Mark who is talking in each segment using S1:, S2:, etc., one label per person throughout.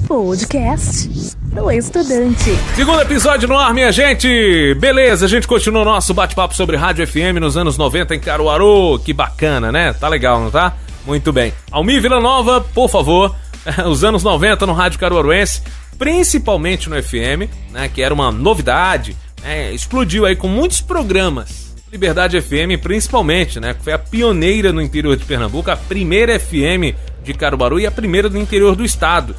S1: Podcast do Estudante.
S2: Segundo episódio no ar, minha gente. Beleza, a gente continua o nosso bate-papo sobre rádio FM nos anos 90 em Caruaru. Que bacana, né? Tá legal, não tá? Muito bem. Almir Villanova, por favor, os anos 90 no rádio caruaruense, principalmente no FM, né? Que era uma novidade, né? Explodiu aí com muitos programas. Liberdade FM, principalmente, né? Que foi a pioneira no interior de Pernambuco, a primeira FM de Caruaru e a primeira do interior do estado.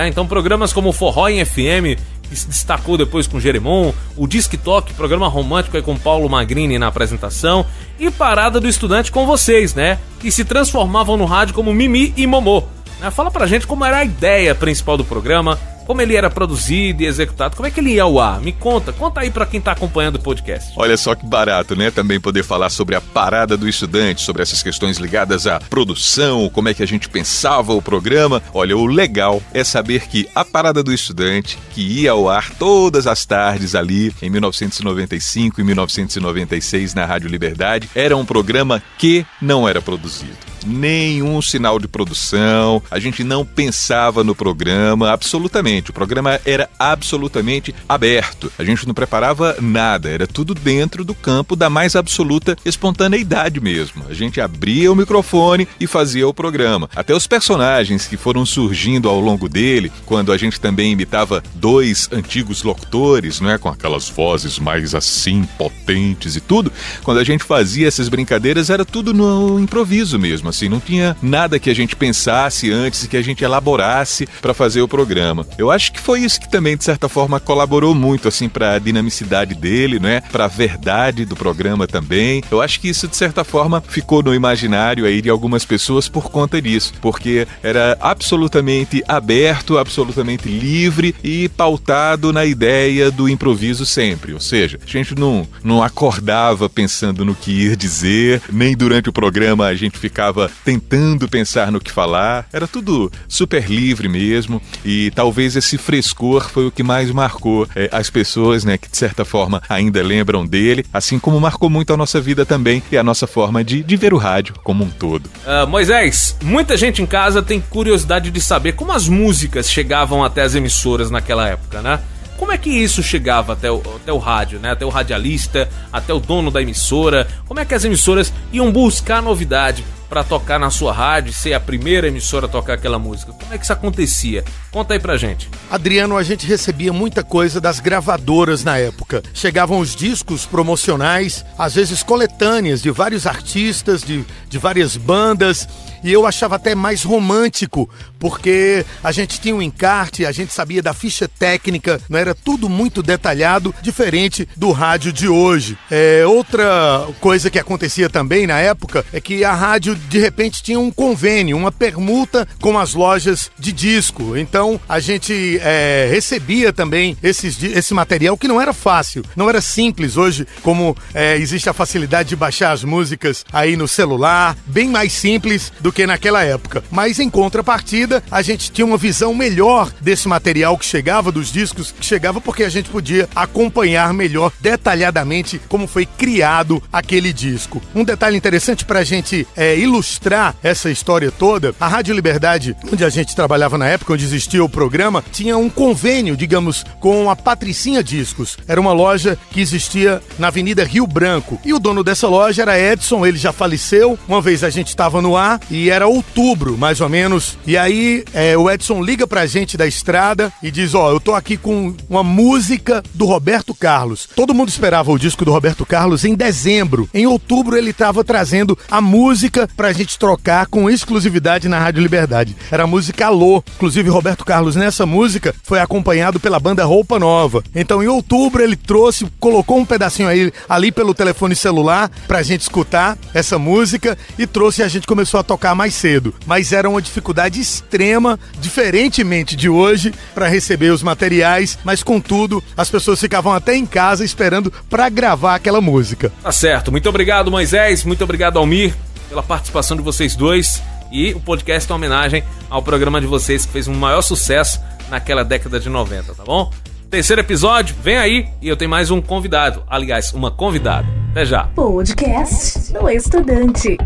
S2: Então programas como o Forró em FM, que se destacou depois com Jeremon, o Disque Toque, programa romântico aí com Paulo Magrini na apresentação, e Parada do Estudante com vocês, né? Que se transformavam no rádio como Mimi e Momô. Fala pra gente como era a ideia principal do programa, como ele era produzido e executado, como é que ele ia ao ar? Me conta aí pra quem tá acompanhando o podcast.
S3: Olha só que barato, né? Também poder falar sobre a Parada do Estudante, sobre essas questões ligadas à produção, como é que a gente pensava o programa. Olha, o legal é saber que a Parada do Estudante, que ia ao ar todas as tardes ali em 1995 e 1996 na Rádio Liberdade, era um programa que não era produzido. Nenhum sinal de produção, a gente não pensava no programa, absolutamente. O programa era absolutamente aberto, a gente não preparava nada, era tudo dentro do campo da mais absoluta espontaneidade mesmo. A gente abria o microfone e fazia o programa. Até os personagens que foram surgindo ao longo dele, quando a gente também imitava dois antigos locutores, né, com aquelas vozes mais assim, potentes e tudo, quando a gente fazia essas brincadeiras era tudo no improviso mesmo. Assim, não tinha nada que a gente pensasse antes e que a gente elaborasse para fazer o programa. Eu acho que foi isso que também, de certa forma, colaborou muito, assim, para a dinamicidade dele, né? Para a verdade do programa também. Eu acho que isso, de certa forma, ficou no imaginário aí de algumas pessoas por conta disso, porque era absolutamente aberto, absolutamente livre e pautado na ideia do improviso sempre. Ou seja, a gente não acordava pensando no que ir dizer, nem durante o programa a gente ficava tentando pensar no que falar, era tudo super livre mesmo, e talvez esse frescor foi o que mais marcou as pessoas, né, que de certa forma ainda lembram dele, assim como marcou muito a nossa vida também e a nossa forma de ver o rádio como um todo.
S2: Moisés, muita gente em casa tem curiosidade de saber como as músicas chegavam até as emissoras naquela época, né? Como é que isso chegava até o rádio, né? Até o radialista, até o dono da emissora? Como é que as emissoras iam buscar novidade para tocar na sua rádio e ser a primeira emissora a tocar aquela música? Como é que isso acontecia? Conta aí pra gente.
S4: Adriano, a gente recebia muita coisa das gravadoras na época. Chegavam os discos promocionais, às vezes coletâneas de vários artistas, de várias bandas, e eu achava até mais romântico, porque a gente tinha um encarte, a gente sabia da ficha técnica, não era tudo muito detalhado, diferente do rádio de hoje. Outra coisa que acontecia também na época é que a rádio de repente tinha um convênio, uma permuta com as lojas de disco. Então a gente recebia também esse material que não era fácil, não era simples hoje, como existe a facilidade de baixar as músicas aí no celular, bem mais simples do que naquela época. Mas em contrapartida, a gente tinha uma visão melhor desse material que chegava, dos discos que chegava, porque a gente podia acompanhar melhor, detalhadamente, como foi criado aquele disco. Um detalhe interessante pra gente ilustrar essa história toda, a Rádio Liberdade, onde a gente trabalhava na época, onde existia o programa, tinha um convênio, digamos, com a Patricinha Discos. Era uma loja que existia na Avenida Rio Branco. E o dono dessa loja era Edson, ele já faleceu. Uma vez a gente estava no ar e era outubro, mais ou menos. E aí o Edson liga pra gente da estrada e diz, eu tô aqui com uma música do Roberto Carlos. Todo mundo esperava o disco do Roberto Carlos em dezembro. Em outubro ele estava trazendo a música pra gente trocar com exclusividade na Rádio Liberdade. Era a música Alô. Inclusive, Roberto Carlos, nessa música, foi acompanhado pela banda Roupa Nova. Então, em outubro, ele trouxe, colocou um pedacinho ali pelo telefone celular pra gente escutar essa música e trouxe e a gente começou a tocar mais cedo. Mas era uma dificuldade extrema, diferentemente de hoje, pra receber os materiais, mas, contudo, as pessoas ficavam até em casa esperando pra gravar aquela música.
S2: Tá certo. Muito obrigado, Moisés. Muito obrigado, Almir, pela participação de vocês dois. E o podcast é uma homenagem ao programa de vocês que fez um maior sucesso naquela década de 90, tá bom? Terceiro episódio, vem aí, e eu tenho mais um convidado. Aliás, uma convidada. Até já.
S1: Podcast do Estudante.